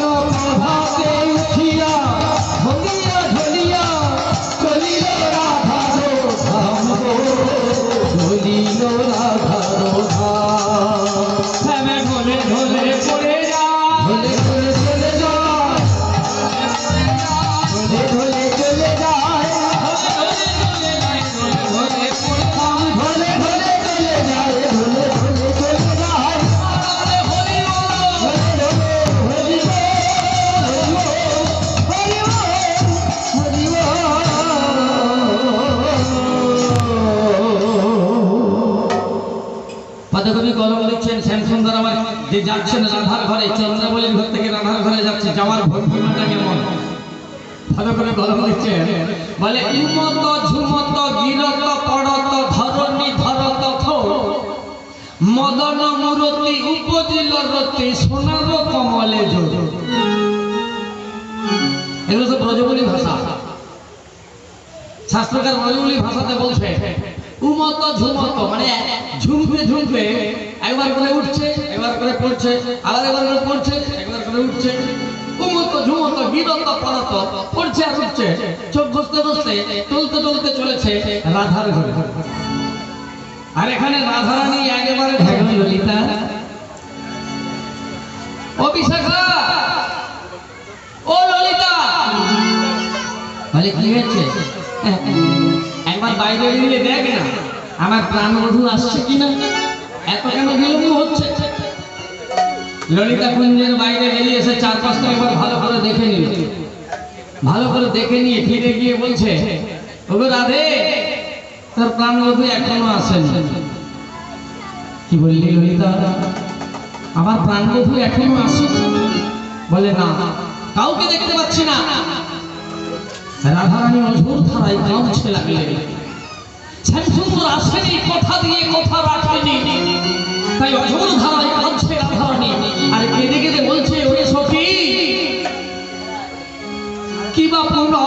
প্রভাতে উঠিয়া ঢলিয়া ঢলিয়া চলিল রাধার ধাম গো, চলিল রাধার ধাম। ঢলে ঢলে পড়ে যায়, ঢলে ঢলে চলে যায়, ঢলে ঢলে চলে যায়, ঢলে ঢলে চলে যায়, ঢলে ঢলে চলে যায়। পদকবি কলম লিখছেন শ্যামসুন্দর আমার যে যাচ্ছেন রাধার ঘরে, চন্দ্রাবলীর ঘর থেকে রাধার ঘরে যাচ্ছে, যাওয়ার ভঙ্গিমাটা কেমন? পদকবি কলম লিখছেন, বলে উমত ঝুমত গিরত পড়ত ধরণী ধরত খোল, মদন মূরতি উপজিল রতি সোনার কমলে জোর। এগুলো তো ব্রজবুলি ভাষা, শাস্ত্রকার ব্রজবুলি ভাষাতে বলছে উমত ঝুমত মানে ঝুমকে ঝুমকে একবার করে উঠছে, একবার করে পড়ছে, আবার একবার করে পড়ছে, একবার করে উঠছে। উমত ঝুমত গিরত পড়ত, পড়ছে আর উঠছে, চোখ বসতে বসতে টলতে টলতে চলেছে রাধার ঘরে। আর এখানে রাধারানী একেবারে ললিতা। ও বিশাখা, ও ললিতা, বলে কি হয়েছে? একবার বাইরে গিয়ে দেখ না আমার প্রাণবধূ আসছে কিনা, এত কেন বিলম্ব হচ্ছে? ললিতা কুঞ্জের বাইরে বেরিয়ে এসে চারপাশটা একবার ভালো করে দেখে নিল, ভালো করে দেখে নিয়ে ফিরে গিয়ে বলছে, ওগো রাধে, তোর প্রাণবধূ এখনো আসেনি। কি বললি ললিতা? আমার প্রাণবধূ এখনো আসেনি? বলে না, কাউকে দেখতে পাচ্ছি না। রাধারানী অঝোর ধারায় কাঁদছে লাগলেন। শ্যামসুন্দর আসেনি, কথা দিয়ে কথা রাখেনি, তাই অঝোর ধারায় কাঁদছে রাধারানী। আর কেঁদে কেঁদে বলছে, ওরে সখী, কি বা পুরা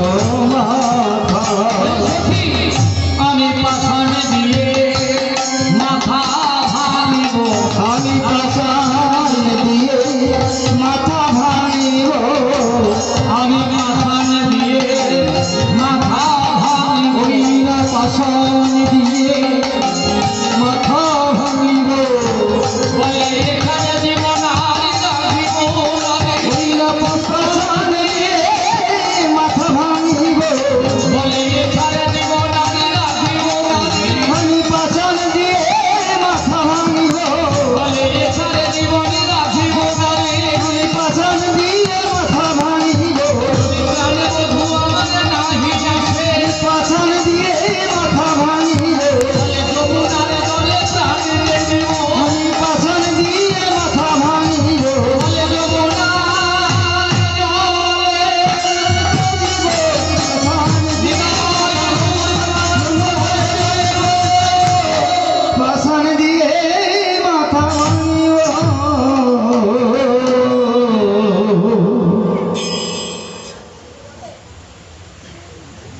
Oh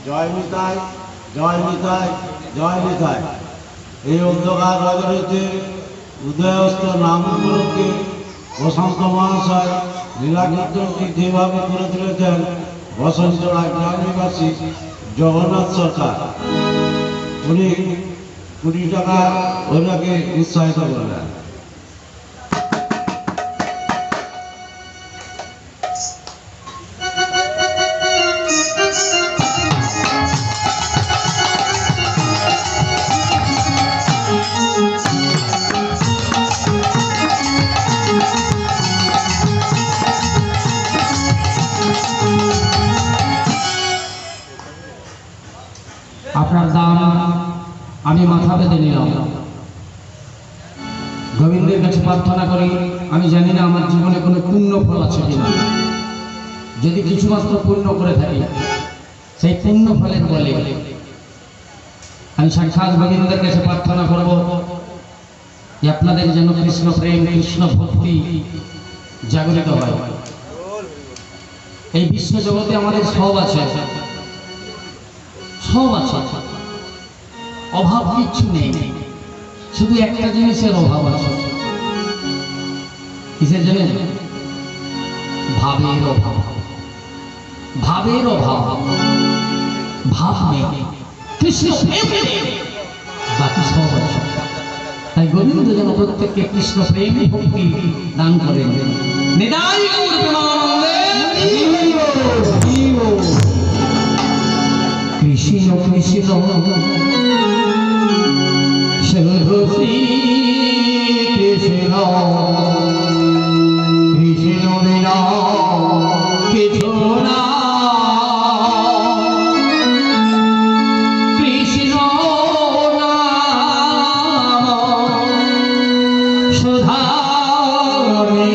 জয় নিতাই, জয় নিতাই, জয় নিতাই। এই অন্ধকার নগরীতে উদয়স্ত নাম উপলক্ষে প্রশান্ত মহাশয় লীলাকীর্তনটি যেভাবে করে তুলেছেন বসন্তরা গ্রামবাসী জগন্নাথ সরকার, উনি 20 টাকা ওনাকে উৎসাহিত করলেন। আপনার দান আমি মাথা পেতে নিলাম। গোবিন্দের কাছে প্রার্থনা করি, আমি জানি না আমার জীবনে কোনো পুণ্য ফল আছে কিনা। যদি কিছুমাত্র পুণ্য করে থাকি, সেই পুণ্য ফলের বলে আমি সাক্ষাৎ গোবিন্দের কাছে প্রার্থনা করব যে আপনাদের যেন কৃষ্ণ প্রেম, কৃষ্ণ ভক্তি জাগরিত হয়। এই বিশ্ব জগতে আমাদের সব আছে, সব আছে, অভাব কিচ্ছু নেই, শুধু একটা জিনিসের অভাব আছে। কিসের জন্য? ভাবের অভাব। ভাবের অভাব, ভাব নেই, কৃষ্ণ প্রেম নেই, বাকি সব আছে। তাই গোবিন্দ যেন প্রত্যেককে কৃষ্ণ প্রেম ভক্তি দান করেন। নিতাই গৌর প্রেমানন্দে কৃষ্ণ কৃষ্ণ শ্রী কৃষ্ণ কৃষ্ণ বিনা কিছু না, কৃষ্ণ নাম সুধা কৃষ্ণেরই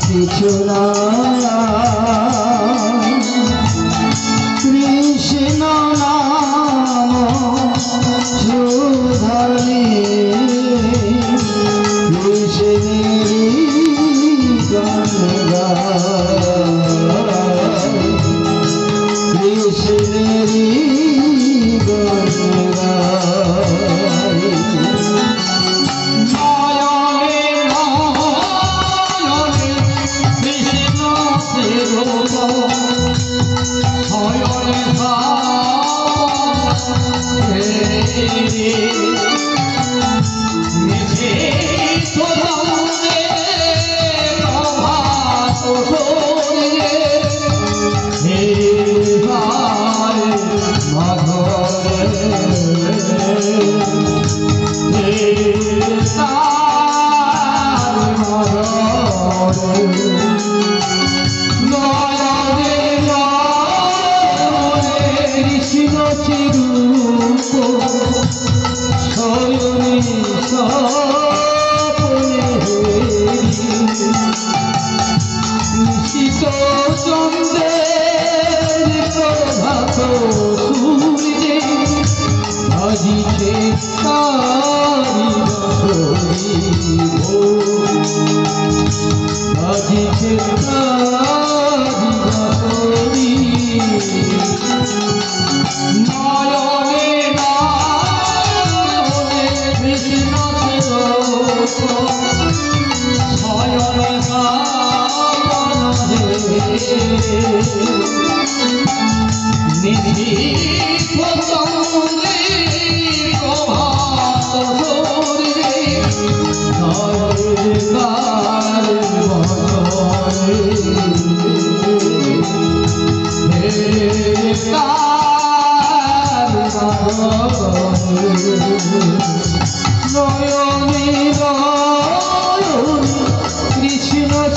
কিছু না, কৃষ্ণ নাম সুধারি কৃষ্ণেরি গান গায়, কৃষ্ণেরি গান গায়।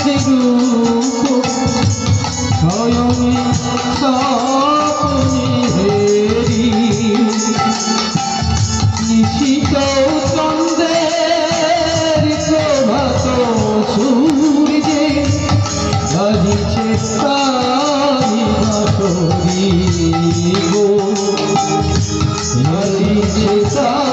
কৃষ্ণ স্বয়ং স্বপ্নে গো হরিছে তারি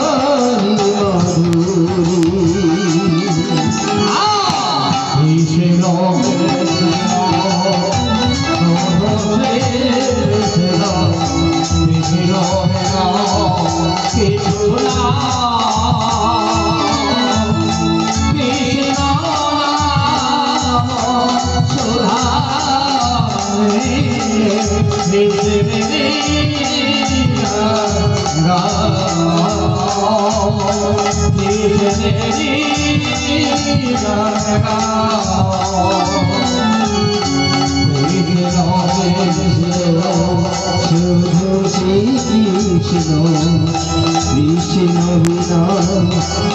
মাধুরী কৃষ্ণ কৃষ্ণ বিনা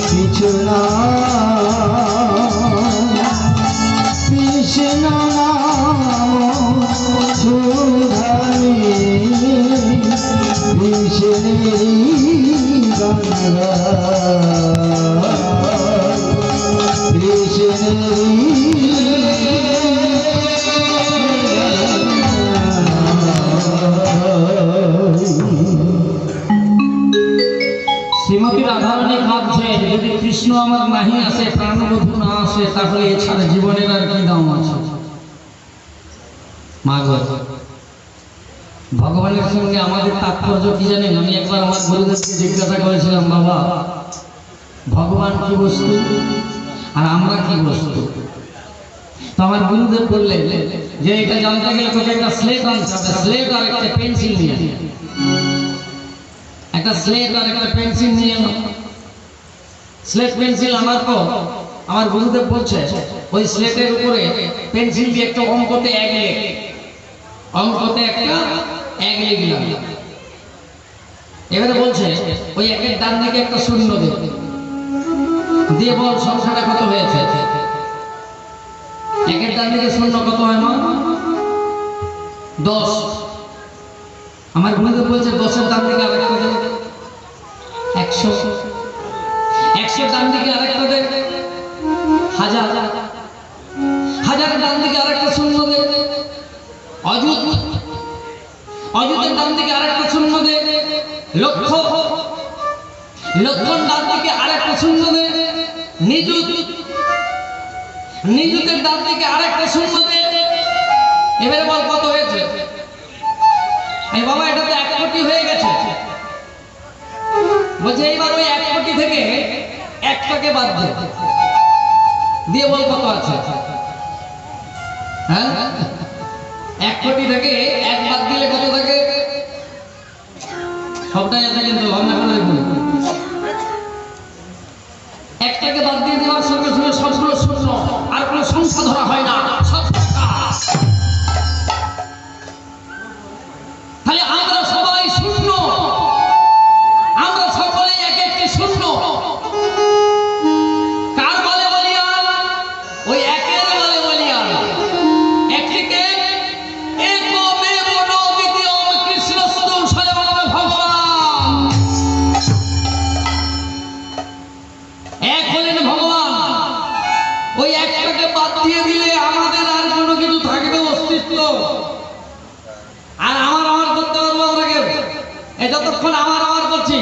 কিছু না কৃষ্ণ নাম সুধারি কৃষ্ণেরই গান শ্রীমতী রাধারানী ভাবছে যদি কৃষ্ণ আমার নাহি আসে, প্রাণবধূ না আসে, তাহলে এছাড়া জীবনের আর কি দাম আছে। মা গো, ভগবানের সঙ্গে আমাদের তাৎপর্য কি জানেন? আমি একবার আমার গুরুদেবকে জিজ্ঞাসা করেছিলাম, বাবা ভগবান কি বস্তু আর আমরা কি বস্তু? তো আমার গুরুদেব বললেন যে এটা জানতে গেলে তোকে একটা স্লেট আনতে হবে, স্লেট আর একটা পেন্সিল নিয়ে আন। একটা স্লেট আর একটা পেন্সিল নিয়ে এলো। স্লেট পেন্সিল আনার পর আমার গুরুদেব বলছে ওই স্লেটের উপরে পেন্সিল দিয়ে একটা অঙ্কতে এক লিখ, অঙ্কতে একটা এক লিখলাম। এবারে বলছে ওই একের ডান দিকে একটা শূন্য দিয়ে বল সংখ্যাটা কত হয়েছে। একের ডান দিকে শূন্য কত হয় মা? 10। আমার গুরুদেব বলছে 10-এর ডান দিকে আরেকটা দেন 100, 100-এর ডান দিকে আরেকটা দেন 1000, 1000-এর ডান দিকে আরেকটা শূন্য দেন অযুত, অযুতের ডান দিকে আরেকটা শূন্য দেন লক্ষ, লক্ষর ডান দিকে আরেকটা শূন্য দেন নিযুত, নিযুতের ডান দিকে আরেকটা শূন্য দেন। এবারে বল কত হয়েছে? এই বাবা এটা তো 1 কোটি হয়ে গেছে। বলছে এইবার ওই 1 কোটি থেকে একটাকে বাদ দে, দিয়ে বল কত আছে। হ্যাঁ 1 কোটি থেকে 1 বাদ দিলে কত থাকে? সবটাই আছে কিন্তু ভাবনা করে দেখুন। একটাকে বাদ দিয়ে দেওয়ার সঙ্গে সঙ্গে সবগুলো শূন্য, আর কোনো সংখ্যা ধরা হয় না, সব তাহলে আমরা সবাই শূন্য, আমরা সকলে এক একটি শূন্য। কার বলে বলিয়ান? ওই একের বলে বলিয়ান। একটিকে একমেব দ্বিতীয়ম কৃষ্ণস্তু স্বয়ং ভগবান। এক হলেন ভগবান। ওই একটাকে বাদ দিয়ে দিলে আমাদের আর কোনো কিছু থাকবে অস্তিত্ব। আর আমার করতে পারবো আমরা কেউ? এই যতক্ষণ আমার করছি,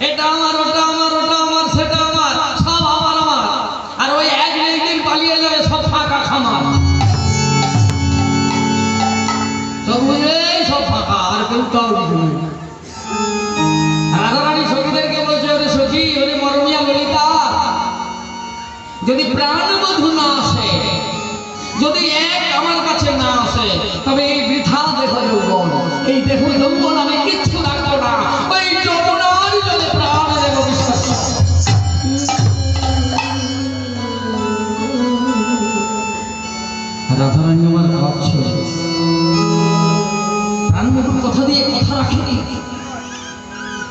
এটা আমার, ওটা আমার, ওটা আমার, সেটা আমার, সব আমার আমার। আর ওই এক দিন পালিয়ে যাবে, সব ফাঁকা খামার, সব বুঝলে সব ফাঁকা, আর কেউ কাউ রাধারানী সখীদেরকে বলছে ওরে সখী, ওরে মরমিয়া ললিতা, যদি প্রাণবধূ না আসে, যদি এক আমার কাছে না আসে, তবে এই বৃথা দেহ যৌবন, এই দেহ যৌবন আমি কিচ্ছু রাখবো না। ওই যৌবনার জলে প্রাণ দেব বিশ্বাস। রাধারানী আমার ভাবছে প্রাণবধূর কথা দিয়ে কথা রাখেনি।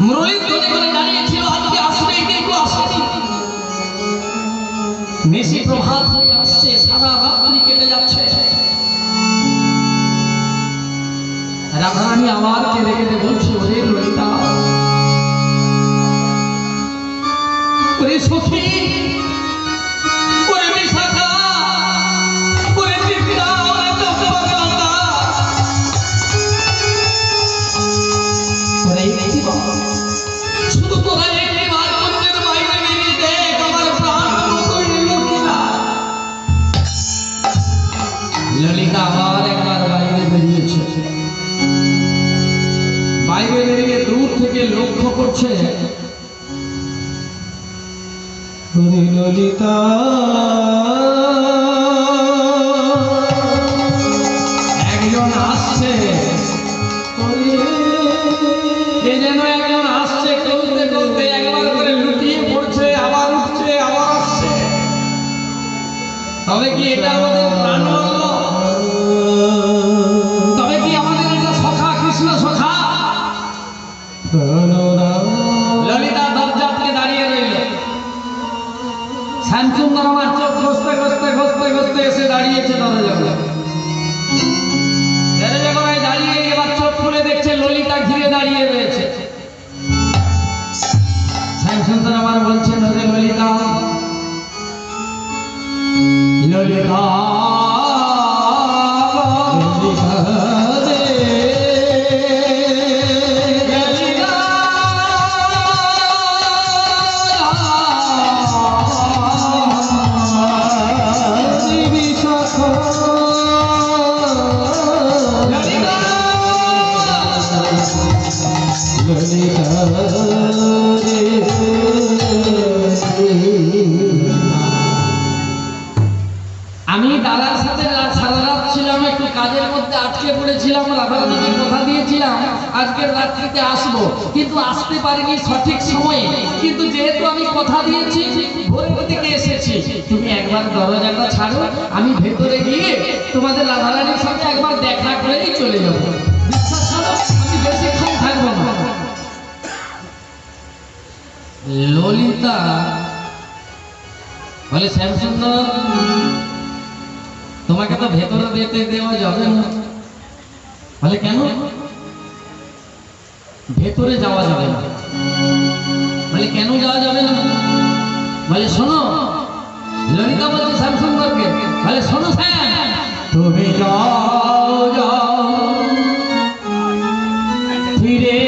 মুরলীর ধনে করে দাঁড়িয়েছিল, আজকে আসবে কিন্তু আসেনি। নিশি প্রভাত হয়ে আসছে, সারা রাত্রি কেটে যাচ্ছে। রাধারানী আবার কেঁদে কেঁদে বলছে ওরে ললিতা, ওরে সখী, ওরে বিশাখা, ওরে চিত্রা, ওরে চন্দ্রলতা, বাইরে বেরিয়ে দূর থেকে লক্ষ্য করছে হরি ললিতা একজন আসছে, কে যেন একজন আসছে, চলতে চলতে একবার করে লুটিয়ে পড়ছে, আবার উঠছে, আবার আসছে। তবে কি এটা আমাদের প্রাণ বলল? তবে কি আমাদের এটা সখা, কৃষ্ণ সখা? ললিতা দরজা থেকে দাঁড়িয়ে রইল। শ্যামসুন্দর আমার চোখ ঘষতে ঘষতে ঘষতে ঘষতে এসে দাঁড়িয়েছে দরজা। দরজায় দাঁড়িয়ে এবার চোখ খুলে দেখছে ললিতা ঘিরে দাঁড়িয়ে রয়েছে। শ্যামসুন্দর আমার বলছেন, ওরে ললিতা, ললিতা আমি দাদার সাথে সারা রাত ছিলাম, একটু কাজের মধ্যে আটকে পড়েছিলাম। রাধারানীকে কথা দিয়েছিলাম আজকের রাত্রিতে আসবো, কিন্তু আসতে পারিনি সঠিক সময়ে। কিন্তু যেহেতু আমি কথা দিয়েছি, ভোরের দিকে এসেছি। তুমি একবার দরজাটা ছাড়ো, আমি ভেতরে গিয়ে তোমাদের রাধারানীর সাথে একবার দেখা করেই চলে যাবো। বিশ্বাস করো, আমি বেশিক্ষণ থাকবো না। ললিতা বলে, শ্যামসুন্দর, তোমাকে তো ভেতরে যেতে দেওয়া যাবে না। বলে, কেন? ভেতরে যাওয়া যাবে না। বলে, কেন যাওয়া যাবে না? বলে, শোনো। ললিতা বলছে শ্যামসুন্দরকে, বলে, শোনো শ্যাম, তুমি যাও যাও, ফিরে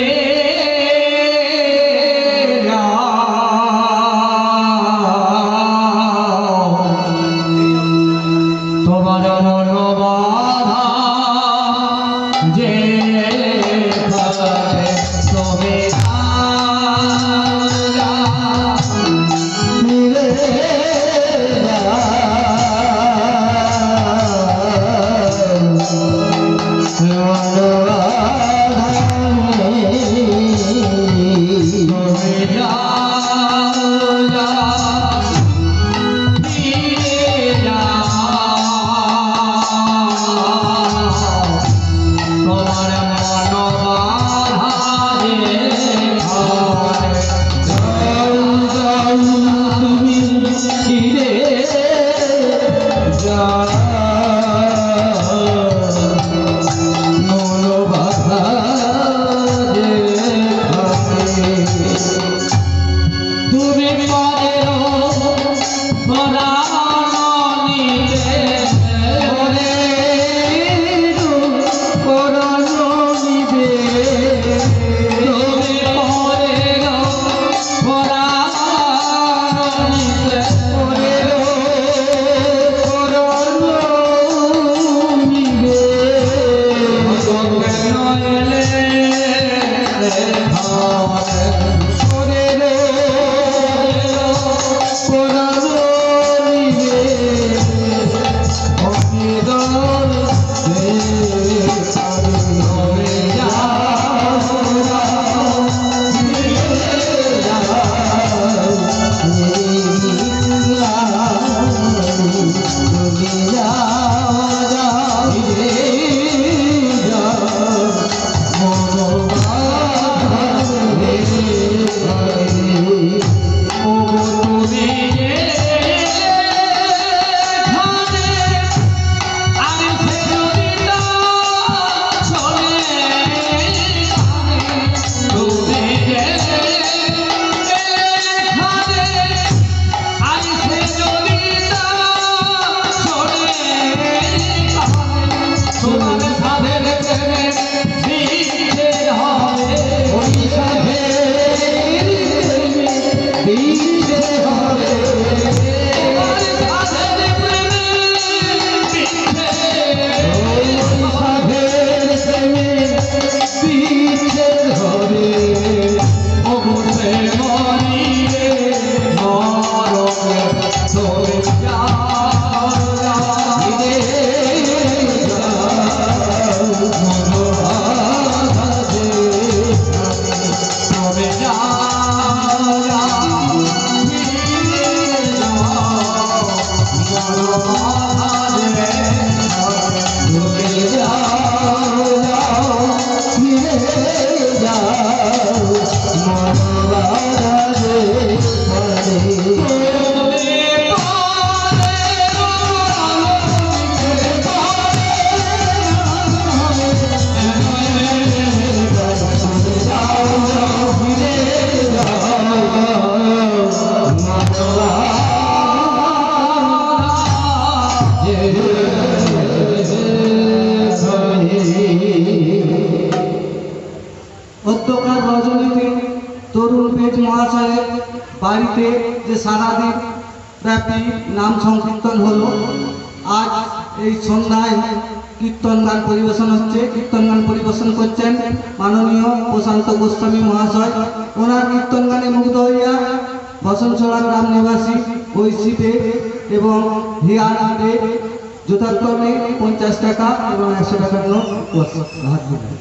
রজনীতে তরুণ পেট মহাশয়ের বাড়িতে যে সারাদিন ব্যাপী নাম সংকীর্তন হলো, আজ এই সন্ধ্যায় কীর্তন গান পরিবেশন হচ্ছে। কীর্তন গান পরিবেশন করছেন মাননীয় প্রশান্ত গোস্বামী মহাশয়। ওনার কীর্তন গানে মুগ্ধ হইয়া বসনছড়া গ্রাম নিবাসী ঐশীতে এবং হিয়ারে যথাক্রমে 50 টাকা এবং 100 টাকার নোট হাত দিলেন।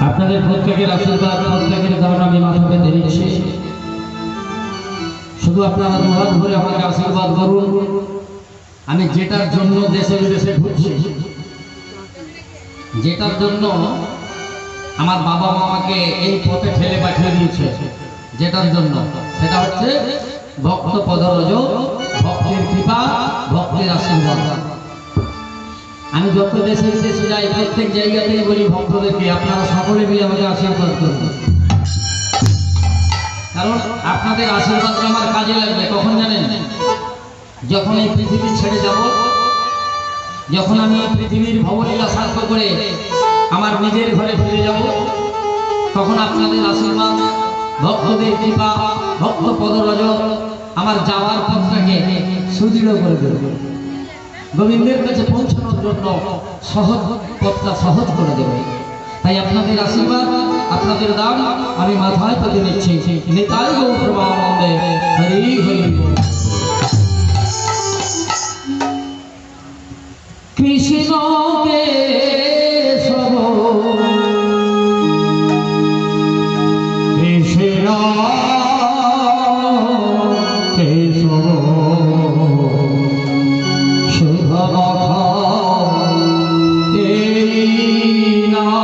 আপনাদের প্রত্যেকের আশীর্বাদ, প্রত্যেকের দান আমি মাথা পেতে নিচ্ছি। শুধু আপনারা দুহাত ভরে আমাকে আশীর্বাদ করুন। আমি যেটার জন্য দেশে বিদেশে ঘুরছি, যেটার জন্য আমার বাবা মা আমাকে এই পথে ঠেলে পাঠিয়ে দিয়েছে, যেটার জন্য, সেটা হচ্ছে ভক্ত পদরজ, ভক্তের কৃপা, ভক্তের আশীর্বাদ। আমি যত দেশে বিদেশে যাই, প্রত্যেক জায়গাতেই বলি ভক্তদেরকে আপনারা সকলে মিলে আমাকে আশীর্বাদ করুন। কারণ আপনাদের আশীর্বাদ আমার কাজে লাগবে। কখন জানেন? যখন এই পৃথিবী ছেড়ে যাব, যখন আমি এই পৃথিবীর ভবলীলা সার্থক করে আমার নিজের ঘরে ফিরে যাব, তখন আপনাদের আশীর্বাদ, ভক্তদের কৃপা, ভক্ত পদরজ আমার যাওয়ার পথটাকে সুদৃঢ় করে দেবে, গোবিন্দের কাছে পৌঁছানোর জন্য সহজ পথটা সহজ করে দেবে। তাই আপনাদের আশীর্বাদ, আপনাদের দান আমি মাথায় পেতে নিচ্ছি। নিতাই গৌর প্রেমানন্দে, হরি হরি বল। কৃষ্ণ কেশব কৃষ্ণ কেশব হরি নাম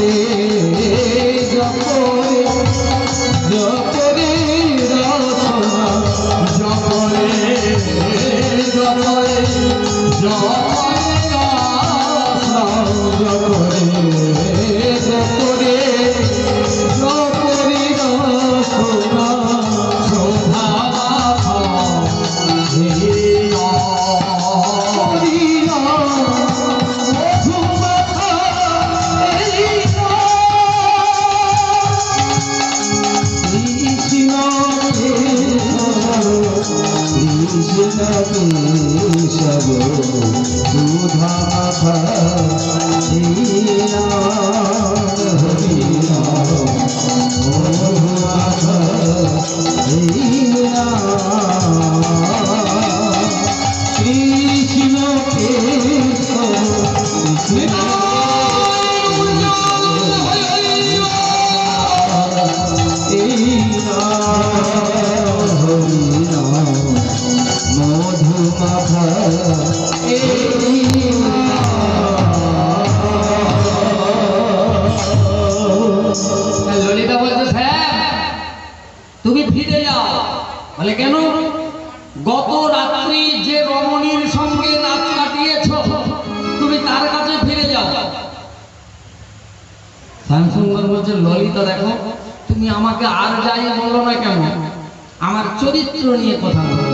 জপরে জপরে জপরে রসনা জপরে জপরে জপরে রসনা জপরে জপরে জপরে রসনা শোভা ললিতা বলছে স্যার তুমি ফিরে যাও। বলে কেন? গত রাত্রি যে রমণীর সঙ্গে রাত কাটিয়েছ তুমি তার কাছে ফিরে যাও। শ্যামসুন্দর বলছে ললিতা দেখো তুমি আমাকে আর যাই বলো না কেন, আমার চরিত্র নিয়ে কথা বলো।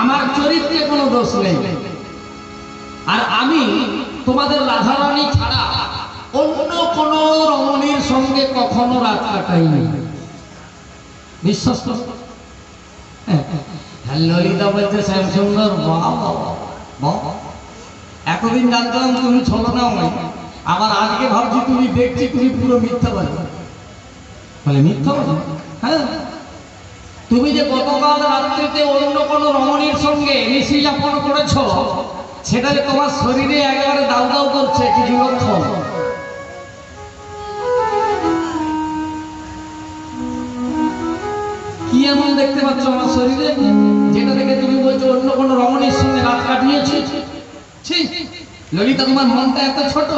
আমার চরিত্রে কোনো দোষ নেই, আর আমি তোমাদের রাধারানী ছাড়া অন্য কোন রমণীর সঙ্গে কখনো রাত কাটাইনি। বিশ্বাস করো? ললিতা বলছে শ্যামসুন্দর এতদিন জানতাম তুমি ছলনা হয়, আবার আজকে ভাবছি তুমি দেখছি তুমি পুরো মিথ্যা বলছো। বলে মিথ্যা বলো? হ্যাঁ, তুমি যে গতকাল রাত্রিতে অন্য কোন রমণীর সঙ্গে নিশি যাপন করেছ সেটা যে তোমার শরীরে একেবারে দাউ দাউ করছে কিছু লক্ষণ। কি এমন দেখতে পাচ্ছ আমার শরীরে যেটা থেকে তুমি বলছো অন্য কোন রমণীর সঙ্গে রাত কাটিয়েছি? ললিতা তোমার মনটা এত ছোট,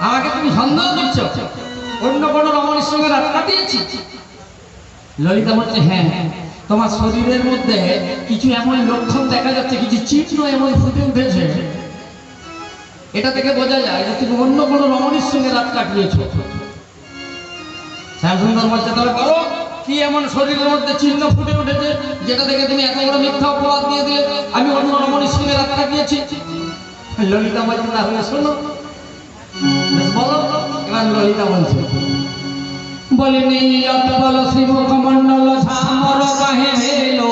আমাকে তুমি সন্দেহ করছো অন্য কোন রমণীর সঙ্গে রাত কাটিয়েছি? ললিতা বলছে হ্যাঁ, তোমার শরীরের মধ্যে কিছু এমন লক্ষণ দেখা যাচ্ছে, কিছু চিহ্ন এমন ফুটে উঠেছে, এটা থেকে বোঝা যায় যে তুমি অন্য কোন রমণীর সঙ্গে রাত কাটিয়েছো। শ্যামসুন্দর বলছে তাহলে বলো কি এমন শরীরের মধ্যে চিহ্ন ফুটে উঠেছে যেটা থেকে তুমি এত বড় মিথ্যা অপবাদ দিয়ে দিলে আমি অন্য রমণীর সঙ্গে রাত কাটিয়েছি? ললিতা বলছে তাহলে শোনো, বলো। এবার ললিতা বলছে বলে নীলত কলসি মুখমণ্ডল ঝামর কাহে হেলো,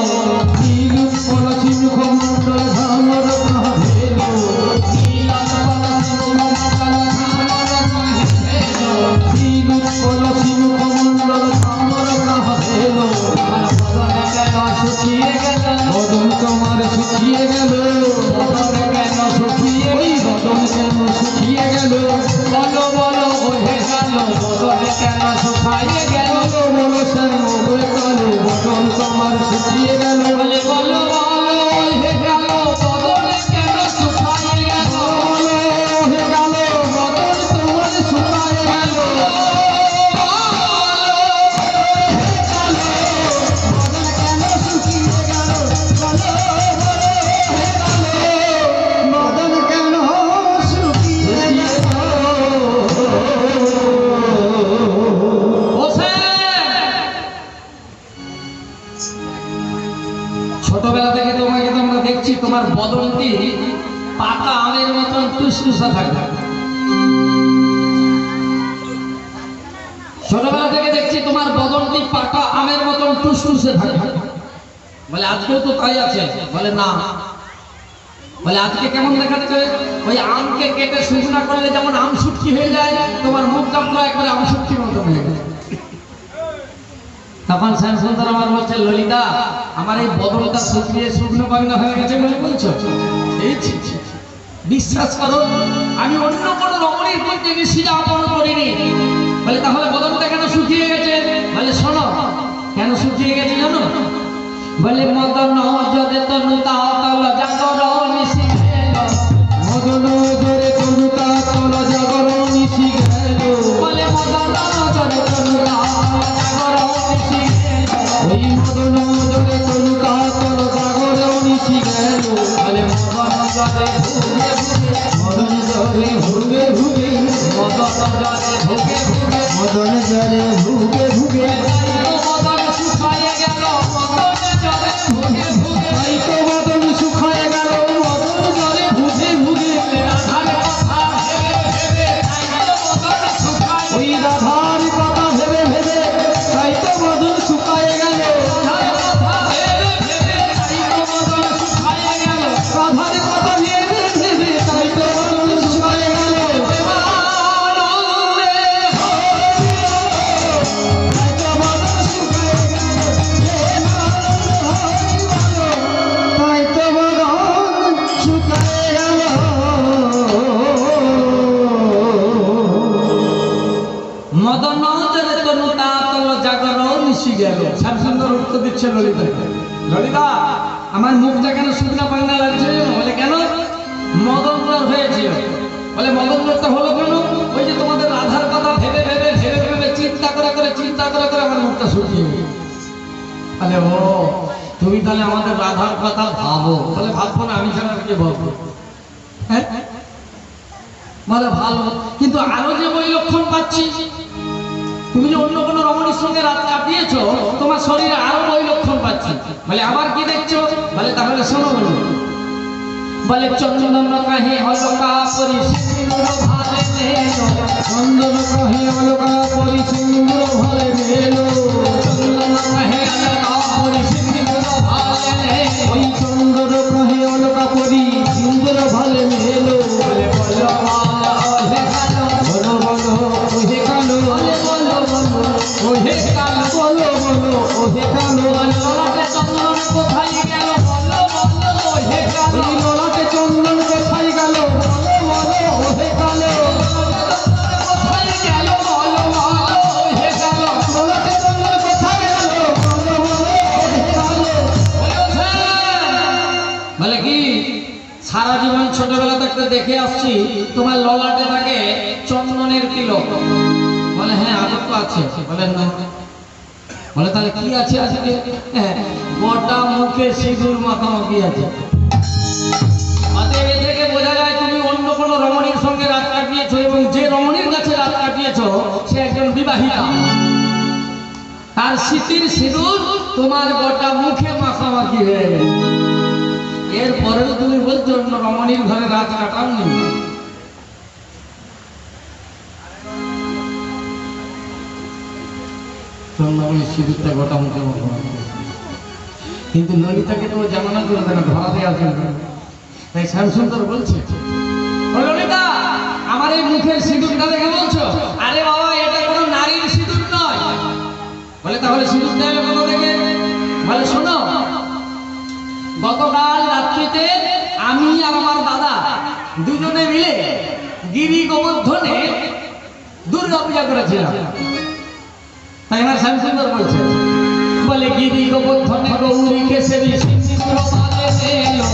নীলত কলসি মুখমণ্ডল ঝামর কাহে হেলো, নীলত কলসি মুখমণ্ডল ঝামর কাহে হেলো, নীলত কলসি মুখমণ্ডল ঝামর কাহে হেলো। বদন তোমার শুকিয়ে গেল, বদন কেন শুকিয়ে, বদন কেন শুকিয়ে গেল, বলো বলো ওহে গেল, বদন কেন শুকাইয়ে গেল, বলো সে মোরে কালো, বদন তোমার শুকিয়ে গেল, বলে বলো বলো ওহে গেল, বদন কেন শুকাইয়ে গেল, বলো ওহে গেল, বদন তোমার শুকাইয়ে গেল, ছোটবেলা থেকে তোমাকে তোমরা দেখছি তোমার বদনটি পাকা আমের মতন টুসটুসা থাকে। ছোটবেলা থেকে দেখছি তোমার বদনটি পাকা আমের মতন টুসটুসে থাকে। বলে আজকেও তো তাই আছে? বলে না। বলে আজকে কেমন দেখাচ্ছে? ওই আমকে কেটে শুকনা করলে যেমন আম শুটকি হয়ে যায়, তোমার মুখটা পুরো একবারে আম শুটকির মতো হয়ে যায়। তখন শ্যামসুন্দর আমার বলছে ললিতা আমার এই বদলটা শুকিয়ে শুকনো বাংলা হয়ে গেছে বলে বলছো? বিশ্বাস করো আমি অন্য কোনো রমণীর মধ্যে বেশি যাপন করিনি। বলে তাহলে বদলটা কেন শুকিয়ে গেছে? বলে শোনো কেন শুকিয়ে গেছে জানো? বলে মদন জরে তনু তাতল জাগর নিশি মদন জরে তনু তাতল জাগর জলে ভুগে ভুগে মদন জলে ভুগে ভুগে মদন জলে ভুগে ভুগে মদন জলে ভুগে ভুগে মদন শুকায়ে গেল মদন জলে ভুগে ভুগে তাই তো মদন শুকায় গেল মদন জলে ভুগে ভুগে রাধার কথা ভেবে ভেবে তাই তো মদন শুকায়ে ওই রাধার কথা ভেবে ভেবে তাই তো মদন শুকায় গেল রাধার কথা ভেবে ভেবে তাই তো মদন শুকায়ে গেল রাধার কথা ভেবে ভেবে তাই তো মদন শুকায় গেল প্রেমানন্দে তাই তো মদন শুকায় গেল তাই তো মদন শুকায় গেল মদন জলে তনু তাতল জাগর নিশি গেল। শ্যামসুন্দর উত্তর দিচ্ছে ললিতাকে, ললিতা আমার মুখটা কেন শুকনা পাঙ্গা লাগছে? বলে কেন? মদন রথ হয়েছিল। বলে মদন রথটা হলো কেন? ওই যে তোমাদের রাধার কথা ভেবে ভেবে ভেবে ভেবে চিন্তা করে আমার মুখটা শুকিয়ে গেল। তাহলে ও তুমি তাহলে আমাদের রাধার কথা ভাবো। বলে ভাববো না, আমি ছাড়া আর কে ভাববো? হ্যাঁ বলে ভালো, কিন্তু আরো যে বৈলক্ষণ পাচ্ছি, তুমি যে অন্য কোনো রমণীর সঙ্গে রাত কাটিয়েছো, তোমার শরীরে আরো বৈলক্ষণ পাচ্ছি। বলে আবার কি দেখছো? বলে তাহলে শোনো। বলে চন্দন কাহে অলকা পরি সিন্দুর ভালে নেলো, চন্দন কহে অলকা পরি সিন্দুর ভালে মেলো চন্দন কাহে অলকা পরি সিন্দুর ভালে নেলো, ওই চন্দন কহে অলকা পরি সিন্দুর ভালে মেলো বলে বলো হে কালো, বলো বলো ওহে কালো বলে বলো ও হে কালো, বলো বলো ওহে কালো বলে ললাটে চন্দন কোথায় গেল? বলো ও হে কালো, ওই ললাটে চন্দন কোথায় গেল? বলো বলো ওহে কালো কোথায় গেল? বলো ও হে কালো। ললাটে চন্দন কোথায় গেল? বলো বলো ওহে কালো বলে কি সারা জীবন ছোটবেলা থেকে দেখে আসছি তোমার ললাটে থাকে চন্দনের তিলক। বলে হ্যাঁ আদর তো আছে। বলে না। বলে তাহলে কি আছে আজকে? হ্যাঁ, গোটা মুখে সিঁদুর মাখামাখি আছে। অতএব এ থেকে বোঝা যায় তুমি অন্য কোনো রমণীর সঙ্গে রাত কাটিয়েছো, এবং যে রমণীর কাছে রাত কাটিয়েছো সে একজন বিবাহিতা। তার স্মৃতির সিঁদুর তোমার গোটা মুখে মাখামাখি হয়ে গেছে। এরপরেও তুমি বলছো অন্য রমণীর ঘরে রাত কাটাওনি। চন্দ্রমণির সিঁদুরটা গোটা মুখে মাখামাখি, কিন্তু ললিতাকে তো জানানো চলবে না, ধরাতে আসবে না। তাই শ্যামসুন্দর বলছে, ও ললিতা আমার এই মুখের সিঁদুরটা দেখে বলছো? আরে বাবা এটা কোনো নারীর সিঁদুর নয়। বলে তাহলে সিঁদুরটা এলো কোথা থেকে? বলে শোনো, গতকাল রাত্রিতে আমি আর আমার দাদা দুজনে মিলে গিরি গোবর্ধনে দুর্গা পূজা করেছিলাম। তাই আমার শ্যামসুন্দর বলছে, বলে গিরি গোবর্ধনে গৌরীকে সেবি সিন্দুর ভালে নেলো,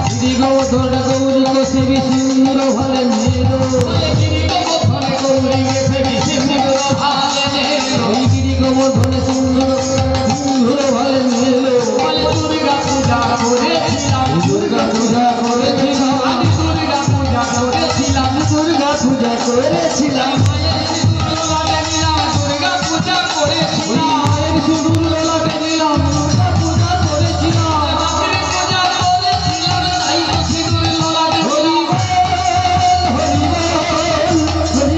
গিরি গোবর্ধন গৌরীকে সেবি সিন্দুর ভালে মেলো বলে গিরি গোবর্ধনে গৌরীকে সেবি সিন্দুর ভালে নেলো, ওই গিরি গোবর্ধনে সিন্দুর ভালে মেলো বলে দুর্গা পূজা করেছিলাম, দুর্গা পূজা করেছিলাম আমি দুর্গা পূজা করেছিলাম, দুর্গা পূজা করেছিলাম মায়ের সিঁদুর লাগে নিলাম, দুর্গা পূজা ওই করেছিলাম, মায়ের সিঁদুর ললাটে নিলাম দুর্গা পূজা করেছিলাম রাত্রে পূজা করেছিলাম, তাই তো সিঁদুর লাগে হরি নিলাম। হরি হরি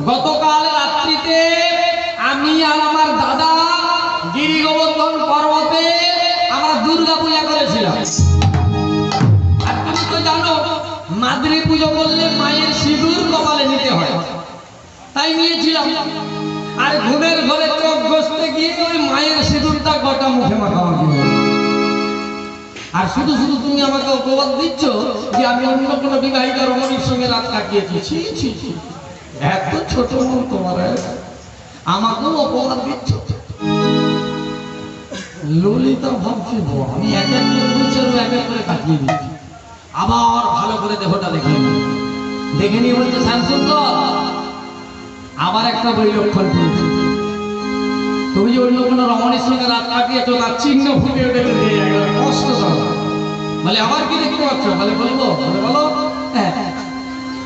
গতকাল রাত্রিতে আমি আর আমার দাদা গিরি গোবর্ধন পর্বতে আমরা দুর্গা পূজা করেছিলাম। আর তুমি তো জানো মাদ্রি পুজো করলে মায়ের সিঁদুর কপালে নিতে হয়, তাই নিয়েছিলাম। আর ঘুমের ঘরে চোখ ঘষতে গিয়ে ওই মায়ের সিঁদুরটা গোটা মুখে মাখামাখি হয়ে গেল। আর শুধু শুধু তুমি আমাকে অপবাদ দিচ্ছ যে আমি অন্য কোনো বিবাহিতা রমণীর সঙ্গে রাত কাটিয়েছি। ছি ছি ছি, এত ছোট মন তোমার, আমাকেও অপবাদ দিচ্ছ। ললিতা ভাবছি আমি এক এক করে বলছি আর এক এক করে কাটিয়ে দিচ্ছি। আবার ভালো করে দেহটা দেখে দেখে নিয়ে বলছে শ্যামসুন্দর আবার একটা বৈলক্ষণ পেয়েছি। তুমি যে অন্য কোনো রমণীর সঙ্গে রাত কাটিয়েছো তার চিহ্ন ফুটে উঠেছে যে জায়গায় কষ্ট সব। বলে আবার কি দেখতে পাচ্ছ? বলে বলবো, বলে বলো। হ্যাঁ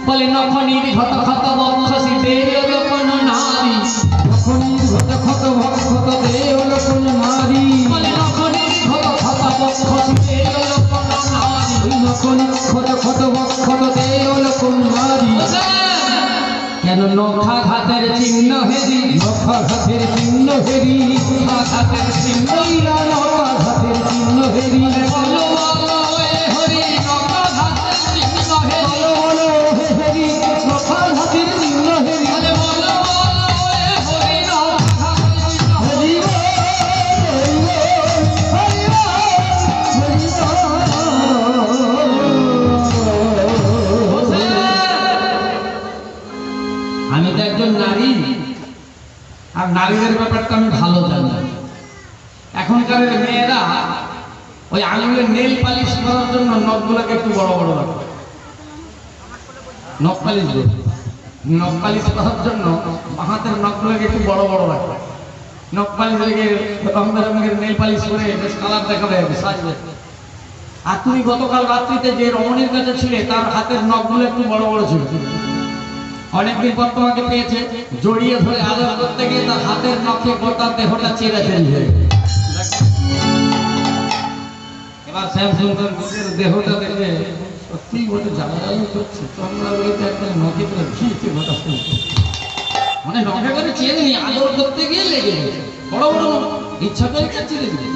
বলে নখনির ঘট ক্ষত বক্ষসি দেহল কোন নারী, নখনির ঘট ক্ষত বক্ষত দেহল কোন নারী, বলে নখনির ঘট ক্ষত বক্ষসি দেহল কোন নারী, নখনির ঘট ক্ষত বক্ষত দেহল কোন নারী। কেন নখা ঘাতের চিহ্ন হেরি, নখা ঘাতের চিহ্ন হেরি, নখা ঘাতের চিহ্ন, নখা ঘাতের চিহ্ন হেরি। বলো বলো এ হরি নখা ঘাতের চিহ্ন হেরি, বলো হে হরি নখা ঘাতের চিহ্ন হেরি। বলো বলো এ হরি নখা ঘাতের চিহ্ন হেরি। আমি তো একজন নারী, আর নারীদের ব্যাপারটা আমি ভালো জানি। এখনকার মেয়েরা ওই আঙুলে নেল পালিশ করার জন্য নখগুলোকে একটু বড় বড় রাখে। নখ পালিশ নখ পালিশ করার জন্য হাতের নখগুলোকে একটু বড় বড় রাখে। নখ পালিশ লেগে রং বেরঙের নেল পালিশ করে বেশ কালার দেখাবে, সাজবে। আর তুমি গতকাল রাত্রিতে যে রমণীর কাছে ছিলে তার হাতের নখগুলো একটু বড় বড় ছিল। অনেকদিন পর তোমাকে পেয়েছে, জড়িয়ে ধরে আদর করতে গিয়ে তার হাতের নখে গোটা দেহটা চেরা চেরি হয়ে গেছে। এবার শ্যামসুন্দর দেহটা দেখে সত্যি গোটা জ্বালাজালি করছে। তোমরা বলতে একটা নখে করে ঘিয়েছে গোটা, মানে নখে করে চেয়ে নি আদর করতে গিয়ে লেগে গেছে। বড় বড় ইচ্ছা করে চেয়ে দিলে।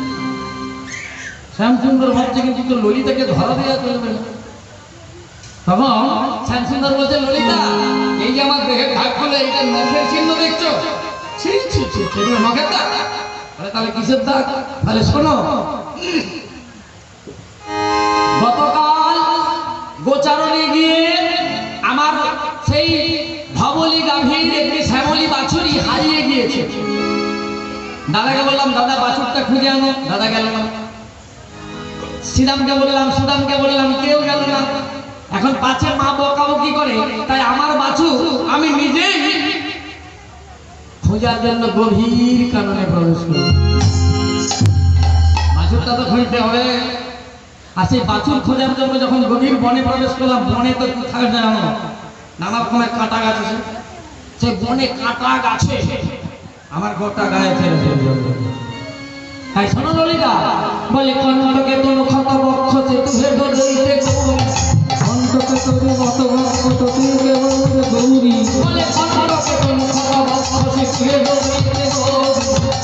শ্যামসুন্দর ভাবছে কিন্তু তো ললিতাকে ধরা দেওয়া চলবে না। তখন শ্যামসুন্দর বলছে, ললিতা এই যে আমার দেহের দাগ ফলে এইটা নখের চিহ্ন দেখছো? সেগুলো নখের দাগ? তাহলে কিসের দাগ? তাহলে শোনো, গতকাল গোচারণে গিয়ে আমার সেই ধবলি গাভীর একটি শ্যামলী বাছুরি হারিয়ে গিয়েছে। দাদাকে বললাম দাদা বাছুরটা খুঁজে আনো, দাদা গেল না। শ্রীরামকে বললাম, সুদামকে বললাম, কেউ গেল না। এখন পাছে মা বকাবকি করে, তাই আমার বাছুর আমি নিজেই খোঁজার জন্য গভীর কাননে প্রবেশ করি। বাছুরটা তো খুঁজতে হবে। আর সেই বাছুর খোঁজার জন্য যখন গভীর বনে প্রবেশ করলাম, বনে তো কি থাকে জানো, নানা রকমের কাঁটা গাছ আছে। সেই বনে কাঁটা গাছে আমার গোটা গায়ে ফেলে। তাই শোনো ললিতা, বলে কণ্ঠকে তোর ক্ষত বক্ষ তুহে গড়ইতে গৌরী, কণ্ঠকে তোর মত বক্ষ তুই কেবল গৌরী, বলে কণ্ঠকে তোর ক্ষত বক্ষ তুহে গড়ইতে গৌরী,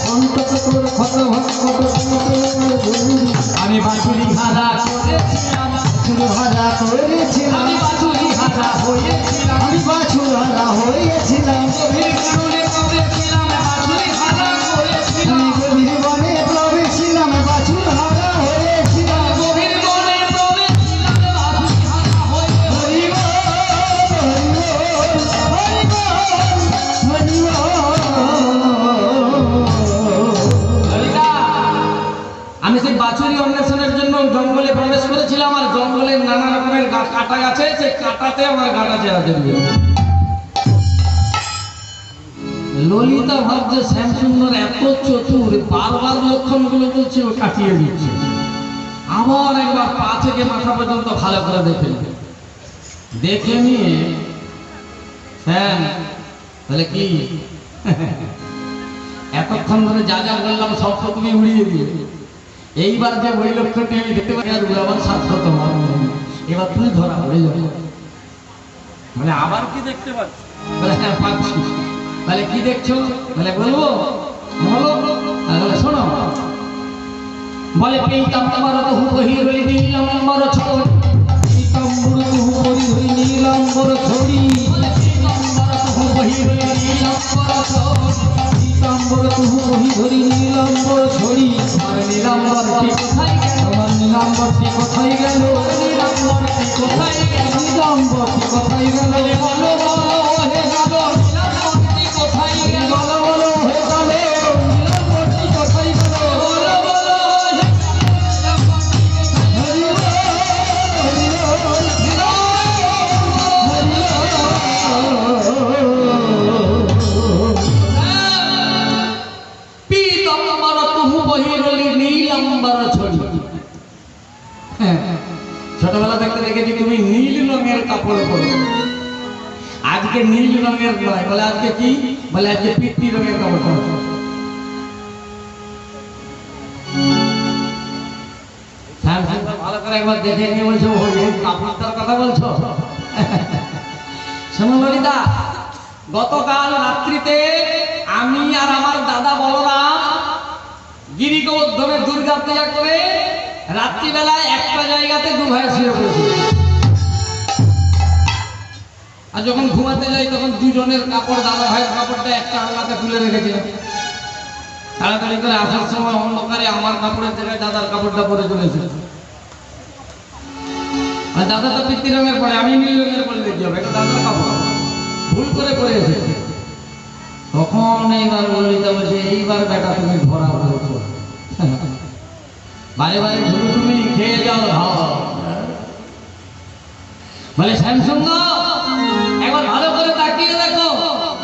কণ্ঠকে তোর ক্ষত বক্ষ তুই কেবল গৌরী। আমি বাছুরি হারা করেছিলাম, বাছুরি হারা করেছিলাম, আমি বাছুরি হারা হয়েছিলাম, আমি বাছুর হারা হয়েছিলাম, গভীর কাননে করেছিলাম, বাছুরি হারা করেছিলাম, গভীর বনে প্রবেশিলাম, বাছুর হারা হয়েছিলাম, গভীর বনে প্রবেশিলাম, বাছুর হারা হয়েছিলাম। আমি সেই বাছুরি অন্বেষণের জন্য জঙ্গলে প্রবেশ করেছিলাম, আর জঙ্গলের নানা রকমের কাঁটা গাছে, সেই কাঁটাতে আমার গাটা চেরা জড়িয়ে। ললিতা ভাবছে শ্যামসুন্দর এত চতুর, বারবার লক্ষণগুলো বলছে ও কাটিয়ে দিচ্ছে। আবার একবার পা থেকে মাথা পর্যন্ত ভালো করে দেখে নিয়ে শ্যাম তাহলে কি এতক্ষণ ধরে যা যা বললাম সব তো তুমি উড়িয়ে দিয়ে, এইবার যে ওই লক্ষ্যটি আমি দেখতে পাই আর উড়াবার সাধ্য তোমার, এবার তুমি ধরা পড়ে যাবে। মানে আবার কি দেখতে পাচ্ছ? বলে হ্যাঁ পাচ্ছি। তাহলে কি দেখছো? বলে বলবো, বলো। তাহলে শোনো, বলে পীতাম্বর বহু বহি রই নীলাম্বর ছড়ি, পীতাম্বর বহু বহি রই নীলাম্বর ছড়ি, বলে পীতাম্বর বহু বহি রই নীলাম্বর ছড়ি, পীতাম্বর বহু বহি ধরি নীলাম্বর ছড়ি। আমার নীলাম্বরটি কোথায় গেল? আমার নীলাম্বরটি কোথায় গেল? নীলাম্বরটি কোথায় গেল? নীলাম্বরটি কোথায় গেল? বলো বলো হে নাগর, নীলাম্বরটি কোথায় গেল? বলো বলো হে কালে, নীলাম্বরটি কোথায় গেল? বলো বলো হে ছোটবেলা দেখতে দেখেছি তুমি নীল রঙের কাপড় পরো, আজকে নীল রঙের নয়, বলে আজকে কি, বলে আজকে পিতৃ রঙের কাপড় পরো। ভালো করে একবার দেখে নিয়ে বলছো ওই কাপড়টার কথা বলছো। শোনো ললিতা, গতকাল রাত্রিতে আমি আর আমার দাদা বলরাম গিরি গোবর্ধনে দুর্গা পূজা করে রাত্রিবেলায় একটা জায়গাতে দু ভাই শুয়ে পড়েছি। আর যখন ঘুমাতে যাই তখন দুজনের কাপড়, দাদা ভাইয়ের কাপড়টা একটা আলমারিতে তুলে রেখেছিলাম। তাড়াতাড়ি করে আসার সময় অন্ধকারে আমার কাপড়ের জায়গায় দাদার কাপড়টা পরে চলেছে। আর দাদা তো পিতৃ রঙের পরে, আমি নীল রঙের পরে দেখি হবে, এটা দাদার কাপড় ভুল করে পরে এসেছে। তখন এইবার ললিতা বলছে, এইবার বেটা তুমি ধরা পড়েছো, বারে বারে ঝুড়ি তুমি খেয়ে যাও ভাও। বলে শ্যামসুন্দ একবার ভালো করে তাকিয়ে দেখো।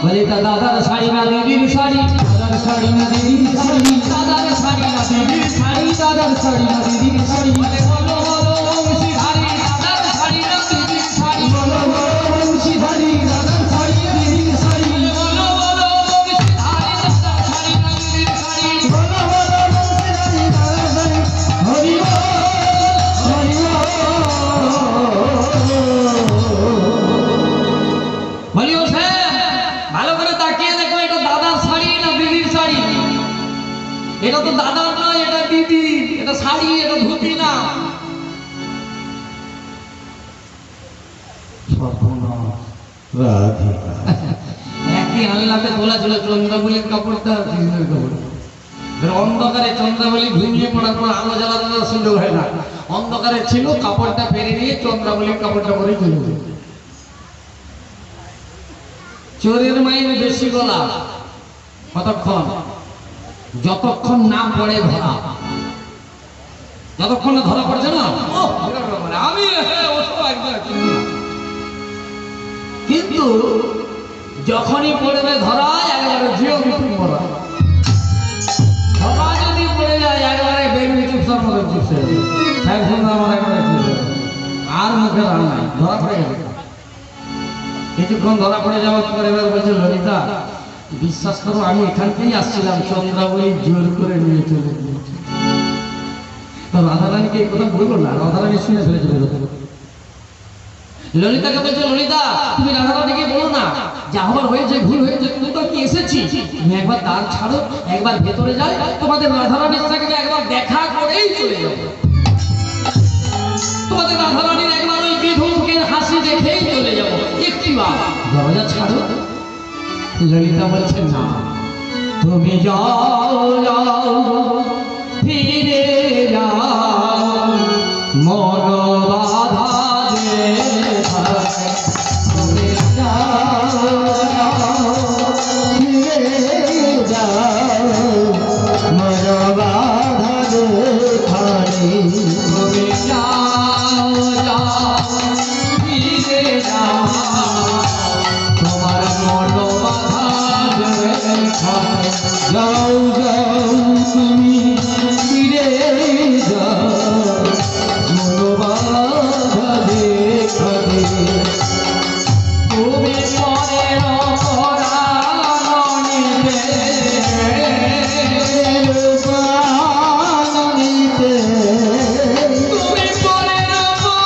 বলে তা দাদার শাড়ি না দিদির শাড়ি, দাদার শাড়ি না দিদির শাড়ি, দাদার শাড়ি না দিদির শাড়ি, দাদার শাড়ি না দিদির শাড়ি। বলে বলো বলো বংশীধারী, দাদার শাড়ি না দিদির শাড়ি, বলো বলো বংশীধারী, দাদার শাড়ি না দিদির শাড়ি, বলো বলো বংশীধারী, দাদার শাড়ি না দিদির শাড়ি, বলো বলো বংশীধারী, দাদার শাড়ি। হরি বল হরি বল। বলি ও স্যার ভালো করে তাকিয়ে দেখো, এটা দাদার শাড়ি না দিদির শাড়ি? এটা তো দাদার নয়, এটা দিদি, এটা শাড়ি, এটা ধুতি না। রাধিকা একই আল্লাতে তোলা ছিল চন্দ্রাবলীর কাপড়টা, দিদির কাপড়। অন্ধকারে চন্দ্রাবলী ঘুমিয়ে পড়ার পর আলো জ্বালানোর সুযোগ হয় না, অন্ধকারে ছিল, কাপড়টা পেরে নিয়ে চন্দ্রাবলীর কাপড়টা পরে চলে যায়। চোরের মাইনে বেশি গলা কতক্ষণ, যতক্ষণ না পড়ে ধরা। যতক্ষণ না ধরা পড়ছে না, আমি কিন্তু যখনই পড়বে ধরা, একবারে জিও মিটিং করা। ধরা যদি পড়ে যায় একবারে বেগুনি চুপসার মতো চুপসে আর মুখে রান নাই, ধরা পড়ে গেছে। কিছুক্ষণ ধরা পড়ে যাওয়ার পরে এবার বলছে, ললিতা বিশ্বাস করো আমি এখানকেই আসছিলাম, চন্দ্রাবলী জোর করে নিয়ে চলে গিয়েছে। তো রাধারানীকে এই কথা বলবো না, রাধারানী শুনে ফেলে চলে যেত। ললিতাকে বলছে, ললিতা তুমি রাধারানীকে বলো না, যা হবার হয়েছে ভুল হয়েছে, তুমি তো কি এসেছি, তুমি একবার দ্বার ছাড়ো, একবার ভেতরে যাই, তোমাদের রাধারানীর সঙ্গে একবার দেখা করেই চলে যাবো। তোমাদের রাধারানীর একবার ওই বিধুকে হাসি দেখেই চলে যাবো, একটি বার দরজা ছাড়ো। ললিতা বলছে, না তুমি যাও যাও ফিরে যাও, মন বাধা দে, তুমি যাও যাও ফিরে যাও, মন বাধা দে, তুমি যাও যাও ফিরে যাও, তোমার মন বাধা দে, যাও যাও তুমি ফিরে যাও, মন বাধা দে, তুমি পরের পরাণীতে, পরাণীতে, তুমি পরের পরাণীতে,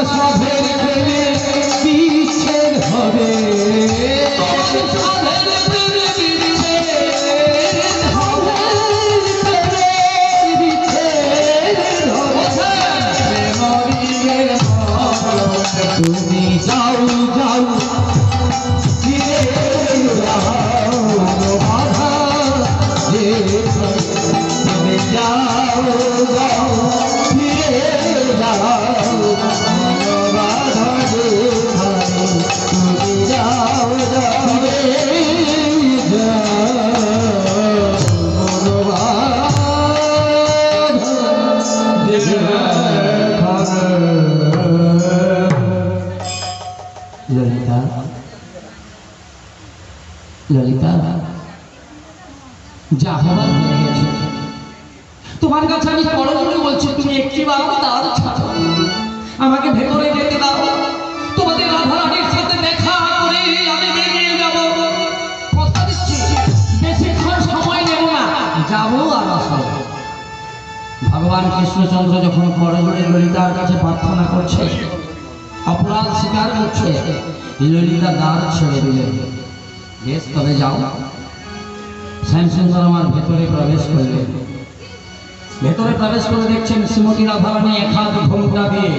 সাধের প্রেমে বিচ্ছেদ হবে তুমি যাও যাও ফিরে যাও বাধা যে তুমি যাও যাও ফিরে যাও বাধা যে তুমি যাও যাও ললিতা ললিতা যা হবার হয়ে গেছে তোমার কাছে আমি করজোড়ে বলছি তুমি একটিবার দ্বার ছাড়ো আমাকে ভেতরে যেতে দাও তোমাদের রাধারানীর সাথে দেখা করে আমি বেরিয়ে যাব কথা দিচ্ছি বেশিক্ষণ সময় নেব না যাবো আর আসবো ভগবান কৃষ্ণচন্দ্র যখন করজোড়ে ললিতার কাছে প্রার্থনা করছে অপরাধ স্বীকার করছে ললিতা দ্বার ছেড়ে দিলেন বেশ তবে যাও শ্যামসুন্দর আমার ভেতরে প্রবেশ করলেন ভেতরে প্রবেশ করে দেখছেন শ্রীমতী রাধারানী এক হাত ঘোমটা দিয়ে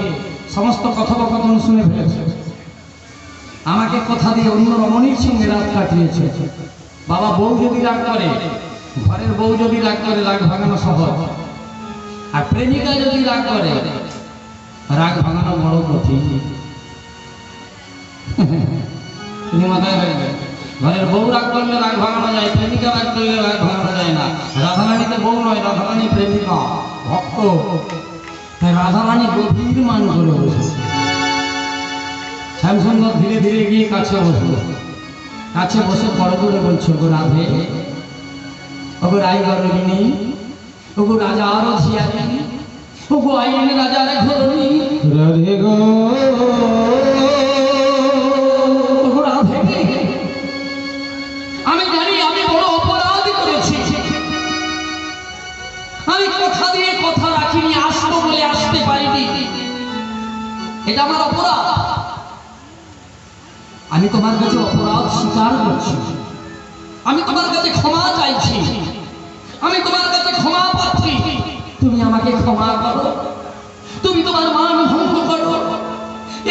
সমস্ত কথোপকথন শুনে ফেলেছে আমাকে কথা দিয়ে অন্য রমণীর সঙ্গে রাত কাটিয়েছে বাবা বউ যদি রাগ করে ঘরের বউ যদি রাগ করে রাগ ভাঙানো সহজ আর প্রেমিকা যদি রাগ করে রাগ ভাঙানো বড় কঠিন তিনি মাথায় রাখবেন ঘরের বউ রাগ করলে রাগ ভাঙানো যায় প্রেমিকা রাগ করলে রাগ ভাঙানো যায় না রাধারানীতে বউ নয় রাধারানী প্রেমিকা ভক্ত তাই রাধারানী গভীর মান করে বসেছে শ্যামসুন্দর ধীরে ধীরে গিয়ে কাছে বসলো কাছে বসে করজোড়ে বলছে গো রাধে ওগো রাই গরবিনী ওগো রাজা আরো ঝিয়ারি ওগো আইনে রাজারে ঘরণী রাধে গো ওগো রাধে আমি জানি আমি বড় অপরাধ করেছি আমি কথা দিয়ে কথা রাখিনি আসবো বলে আসতে পারিনি এটা আমার অপরাধ আমি তোমার কাছে অপরাধ স্বীকার করছি আমি তোমার কাছে ক্ষমা চাইছি আমি তোমার কাছে ক্ষমা পাচ্ছি তুমি আমাকে ক্ষমা করো তুমি তোমার মান ভঙ্গ করো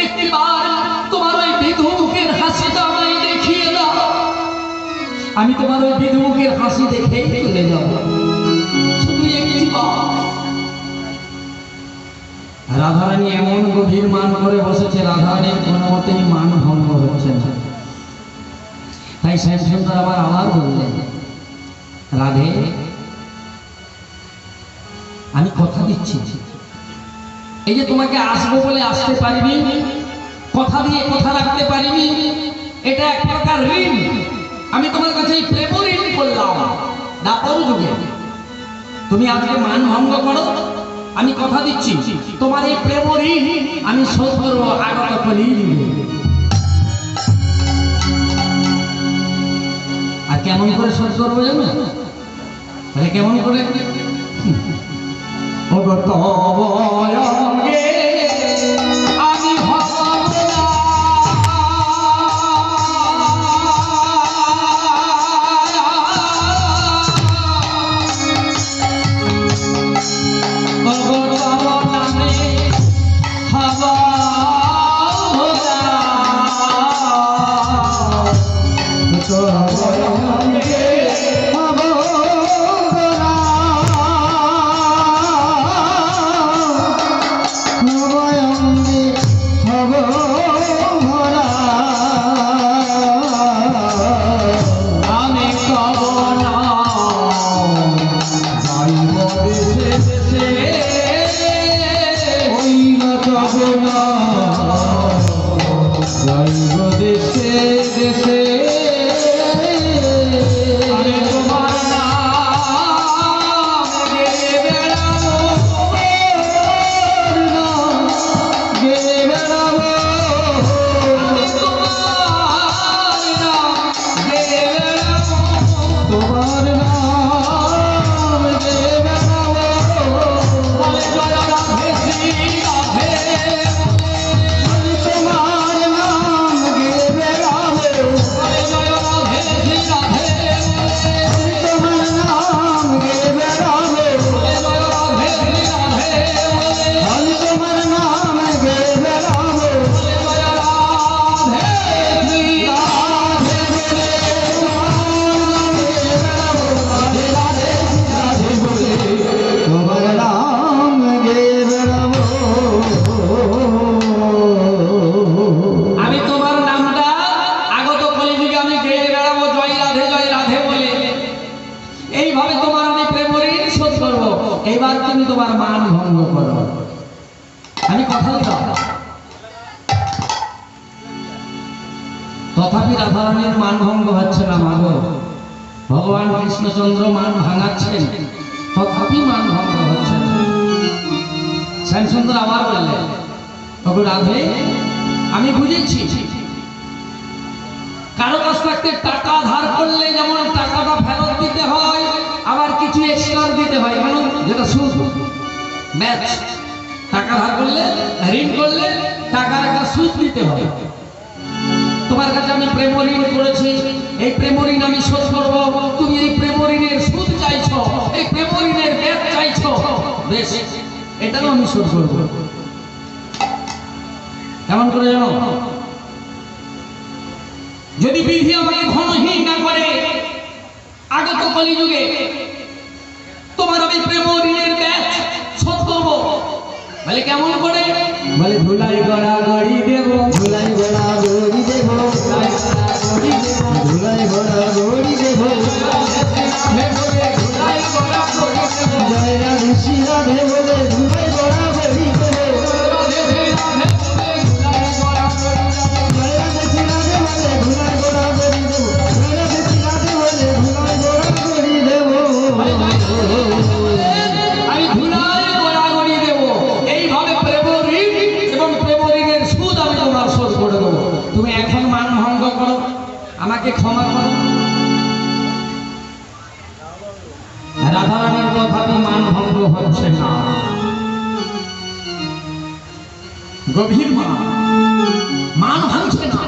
একটিবার তোমার ওই বিধুমুখের হাসিটা আমায় দেখিয়ে দাও আমি তোমার ওই বিধুমুখের হাসি দেখে চলে যাব শুধু একটিবার রাধারানী এমন গভীর মান করে বসেছে রাধারানীর কোনো মতেই মান ভঙ্গ হচ্ছে না তাই শ্যামসুন্দর আবার বললেন রাধে আমি কথা দিচ্ছি এই যে তোমাকে আসবো বলে আসতে পারিনি কথা দিয়ে কথা রাখতে পারিনি এটা এক প্রকার ঋণ আমি তোমার কাছে এই প্রেম ঋণ করলাম দাপর যুগে তুমি আজকে মান ভঙ্গ করো আমি কথা দিচ্ছি তোমার এই প্রেম ঋণ আমি শোধ করবো আগত করেই দিবে আর কেমন করে শোধ করবো জানো তাহলে কেমন করে আমি আমি কথা দিলাম। তথাপি রাধারানীর মানভঙ্গ হচ্ছে না মাগো। ভগবান কৃষ্ণচন্দ্র মান ভাঙাচ্ছেন, তথাপি মানভঙ্গ হচ্ছে না। শ্যামসুন্দর আবার বললেন, তবে রাধে আমি বুঝেছি কারো কাছ থেকে টাকা ধার করলে যেমন টাকাটা ফেরত দিতে হয়, আবার কিছু এক্সট্রা দিতে হয়, কেন? যেটা সুদ, ম্যাচ। টাকা ধার করলে, ঋণ করলে টাকার একটা সুদ দিতে হয়। তোমার কাছে আমি প্রেম ঋণ করেছি, এই প্রেম ঋণ আমি শোধ করবো, তুমি এই প্রেম ঋণের সুদ চাইছো, এই প্রেম ঋণের ব্যাজ চাইছো, বেশ এটাও আমি শোধ করবো। কেমন করে জানো? যদি বিধি আমাকে ঘনহীন না করে আগত কলিযুগে, তোমার আমি প্রেম ঋণের ব্যাজ শোধ করবো। বলে কেমন করে? বলে ধুলাই গড়া গড়ি দেব, ধুলাই গড়া গড়ি দেব, ধুলাই গড়া গড়ি দেব, জয় রাধে শ্রী রাধে বলে ধুলাই গড়া গড়ি দেব, আমি ধুলাই গড়াগড়ি দেব। এইভাবে প্রেম ঋণ এবং প্রেম ঋণের সুদ আমি তোমার শোধ করে দেবো। তুমি এখন মান ভঙ্গ করো, আমাকে ক্ষমা করো। রাধারানীর তথাপি মান ভঙ্গ হচ্ছে না। গভীর মান ভাঙছে না।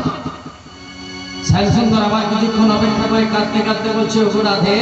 শ্যামসুন্দর আবার কিছুক্ষণ অপেক্ষা করে কাঁদতে কাঁদতে বলছে, ও রাধে